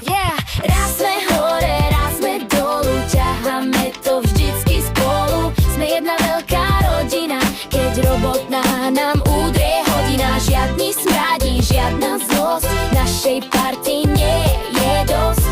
Yeah, raz sme hore, raz sme dolu, ťaháme to vždycky spolu. Sme jedna veľká rodina, keď robotná nám udrie hodina. Žiadny smradí, žiadna zlosť, našej party nie je dosť.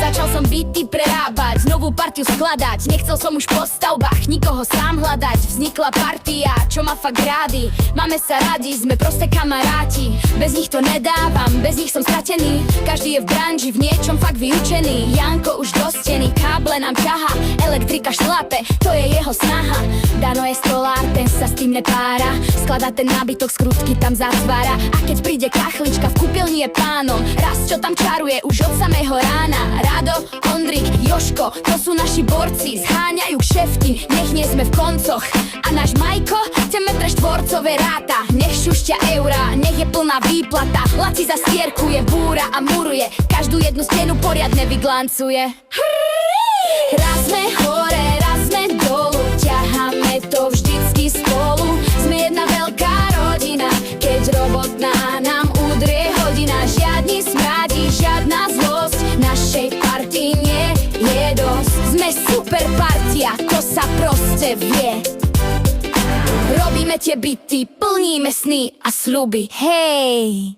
Začal som byty prerábať, novú partiu skladať. Nechcel som už po stavbách nikoho sám hľadať. Vznikla partia, čo má fakt rádi. Máme sa radi, sme proste kamaráti. Bez nich to nedávam, bez nich som stratený. Každý je v branži, v niečom fakt vyučený. Janko už do steny, káble nám ťaha. Elektrika šlape, to je jeho snaha. Dano je stolár, ten sa s tým nepára. Skladá ten nábytok, skrutky tam zatvára. A keď príde kachlička, v kúpeľni je pánom. Raz čo tam čaruje, už od samého rána. Rado, Ondrik, Joško, to sú naši borci. Zháňajú kšefty, nech nie sme v koncoch. A náš Majko, tie metre štvorcové ráta. Nech šušťa eurá, nech je plná výplata. Laci zastierkuje, búra a muruje. Každú jednu stenu poriadne vyglancuje. Raz sme hore, raz sme dolu, ťaháme to vždycky spolu. Sme jedna veľká rodina, keď robotná nám udrie hodina. Žiadny smradí, žiadna zlosť, našej party nie je dosť. Sme super partia, to sa proste vie. Robíme tie byty, plníme sny a sľuby. Hej!